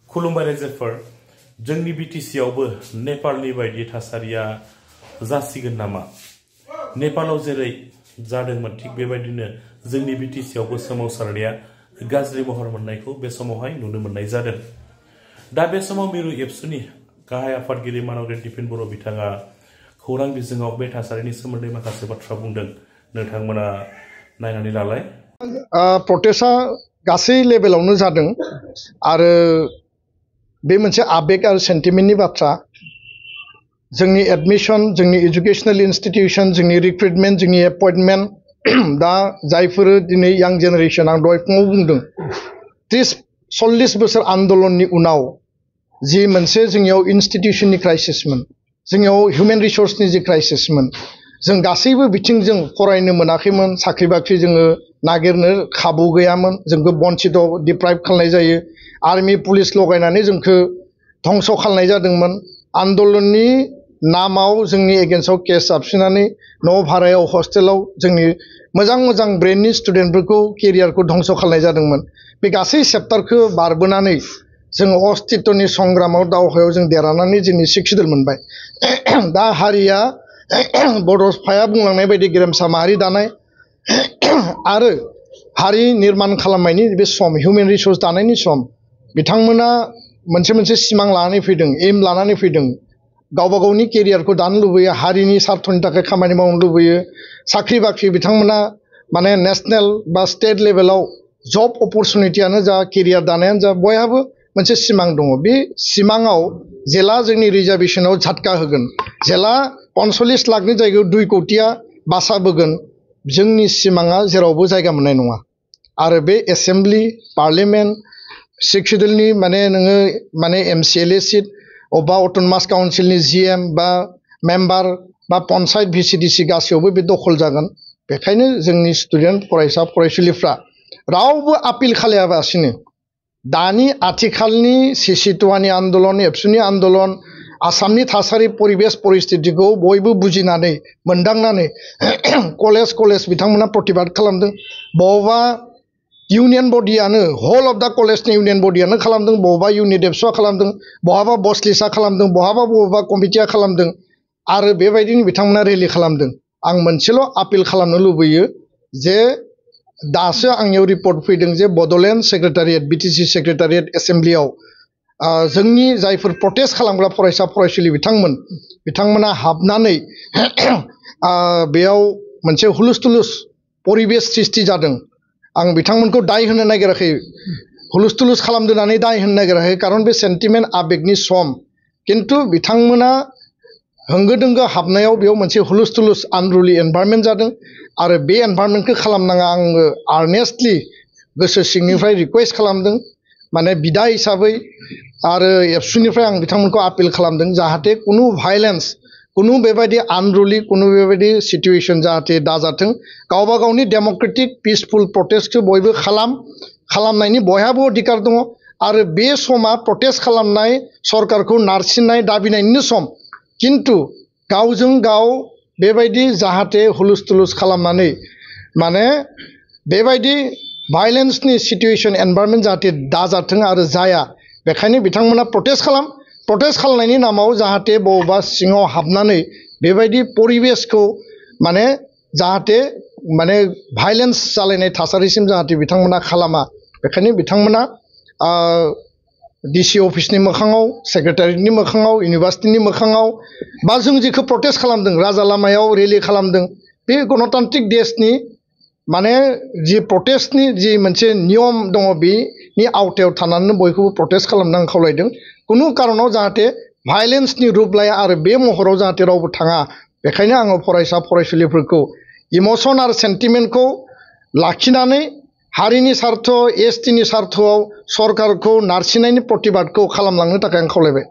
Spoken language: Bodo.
खुलुमबाय रायजोफोर जोंनि बिटिसि आवबो नेपालनि बायदि थासारिया जासिगोन नामा नेपालाव जेरै जादोंमोन थिक बेबायदिनो जोंनि बिटिसि आवबो सोमावसारनाया गाज्रि महर मोननायखौ बे समावहाय नुनो मोननाय जादों दा बे समाव मिरु एबसुनि गाहाय आफादगिरि मानगेन्द्र दिपेन बर' बिथाङा खौरां बिजोङाव बे थासारिनि सोमोन्दै माखासे बाथ्रा बुंदों नोंथांमोना नायनानै लालाय प्रटेस्टआ गासै लेभेलावनो जादों आरो बे मोनसे आबेग आरो सेन्टिमेन्टनि बाथ्रा जोंनि एडमिशन जोंनि एजुकेशनल इन्स्टिट्यूशन जोंनि रिक्रुटमेन्ट जोंनि एपइन्टमेन्ट दा जायफोर दिनै यां जेनेरेशन आं दहाय फुङाव बुंदों 30-40 बोसोर आन्दोलननि उनाव जि मोनसे जोंनियाव इन्स्टिट्यूशननि क्राइसिसमोन जोंनियाव ह्यूमेन रिसोर्सनि जि क्राइसिसमोन जों गासैबो बिथिंजों फरायनो मोनाखैमोन साख्रि बाख्रि जोङो नागिरनो खाबु गैयामोन जोंखौ बन्चित डिप्राइभ खालामनाय जायो आर्मी पुलिस लगायनानै जोंखौ धंस खालामनाय जादोंमोन आन्दोलननि नामाव जोंनि एगेन्स्टआव केस जाबसिनानै न' भारायाव हस्टेलाव जोंनि मोजां ब्रेननि स्टुडेन्टफोरखौ केरियारखौ धंस खालामनाय जादोंमोन बे गासै चेप्टारखौ बारबोनानै जों अस्तित्वनि संग्रामाव दावहायाव जों देरहानानै जोंनि सिक्सिडल मोनबाय दा हारिया बड'फाया बुंलांनाय बायदि गेरेमसा माहारि दानाय आरो हारि निर्माण खालामनायनि बे सम ह्यूमेन रिसोर्स दानायनि सम बिथांमोना मोनसे सिमां लानानै फैदों एम लानानै फैदों गावबा गावनि केरियारखौ दानो लुबैयो हारिनि सार्थनि थाखाय खामानि मावनो लुबैयो साख्रि बाख्रि बिथांमोना माने नेशनेल बा स्टेट लेभेलाव जब अपरचुनिटियानो जा केरियार दानायानो जा बयहाबो मोनसे सिमां दङ बे सिमाङाव जेला जोंनि रिजार्भेशनाव झटका होगोन जेला 45 लाखनि जायगायाव 2 कोटिया बासाबोगोन जोंनि सिमाङा जेरावबो जायगा मोननाय नङा आरो बे एसेम्बलि पार्लियामेन्ट सिक्सिडलनि माने नोङो माने MCLA सिट अबा अट'नमास काउन्सिलनि GM बा मेम्बार बा पन्चायत VCDC गासैयावबो बे दखल जागोन बेखायनो जोंनि स्टुडेन्ट फरायसा फरायसुलिफ्रा रावबो आपिल खालायाबासिनो दानि आथिखालनि सिसिटुवानि आन्दोलन एबसुनि आन्दोलन आसामनि थासारि परिबेश परिस्थितिखौ बयबो बुजिनानै मोनदांनानै कलेज बिथांमोना प्रतिबाद खालामदों बबेबा इउनियन बडियानो हल अफ दा कलेजनि इउनियन बडियानो खालामदों बबेबा इउनिट एबसुआ खालामदों बहाबा बसलिसआ खालामदों बबेबा कमिटिया खालामदों आरो बेबायदिनो बिथांमोना रेलि खालामदों आं मोनसेल' आपिल खालामनो लुबैयो जे दासो आंनियाव रिपर्ट फैदों जे बड'लेण्ड सेक्रेटारियेट BTC सेक्रेटारियेट एसेम्बलियाव जोंनि जायफोर प्रटेस्ट खालामग्रा फरायसा फरायसुलि बिथांमोना हाबनानै बेयाव मोनसे हुलुस-थुलुस परिबेश सृष्टि जादों आं बिथांमोनखौ दाय होनो नागिराखै हुलुस-थुलुस खालामदोंनानै दाय होनो नागिराखै खारन बे सेन्टिमेन्ट आबेगनि सम किन्तु बिथांमोना होंगो दोंगो हाबनायाव बेयाव मोनसे हुलुस-थुलुस आनरुलि एनभायरनमेन्ट जादों आरो बे एनभायरनमेन्टखौ खालामनाङा आङो आर्नेस्टलि गोसो सिंनिफ्राय रिक्वेस्ट खालामदों माने बिदा हिसाबै आरो एबसुनिफ्राय आं बिथांमोनखौ आपिल खालामदों जाहाथे कुनु भायलेन्स कुनु बेबायदि आनरुलि कुनु बेबायदि सिटुएशन जाहाथे दाजाथों गावबा गावनि डेम'क्रेटिक पिसफुल प्रटेस्टखौ बयबो खालामनायनि बयहाबो अधिकार दङ आरो बे समा प्रटेस्ट खालामनाय सरकारखौ नारसिननाय दाबिनायनिनो सम किन्तु गावजों गाव बेबायदि जाहाथे हुलुस-थुलुस खालामनानै माने बेबायदि भायलेन्सनि सिटुएशन एनभायरनमेन्ट जाहाथे दाजाथों आरो जाया बेखायनो बिथांमोना प्रटेस्ट खालामनायनि नामाव जाहाथे बबेबा सिङाव हाबनानै बेबायदि परिबेशखौ माने जाहाथे माने भायलेन्स जालायनाय थासारिसिम जाहाथे बिथांमोना खालामा बेखायनो बिथांमोना DC अफिसनि मोखाङाव सेक्रेटारियेटनि मोखाङाव इउनिभार्सिटिनि मोखाङाव बा जों जेखौ प्रटेस्ट खालामदों राजा लामायाव रेलि खालामदों बे गणतान्त्रिक देशनि माने जि प्रटेस्टनि जि मोनसे नियम दङ बेनि आवथायाव थानानै बयखौबो प्रटेस्ट खालामनो आं खावलायदों कुनु कारनाव जाहाथे भायलेन्सनि रुप लाया आरो बे महराव जाहाथे रावबो थाङा बेखायनो आङो फरायसा फरायसुलिफोरखौ इमोसन आरो सेन्टिमेन्टखौ लाखिनानै हारिनि सार्थ STनि सार्थआव सरकारखौ नारसिननायनि प्रतिबादखौ खालामलांनो थाखाय आं खावलायबाय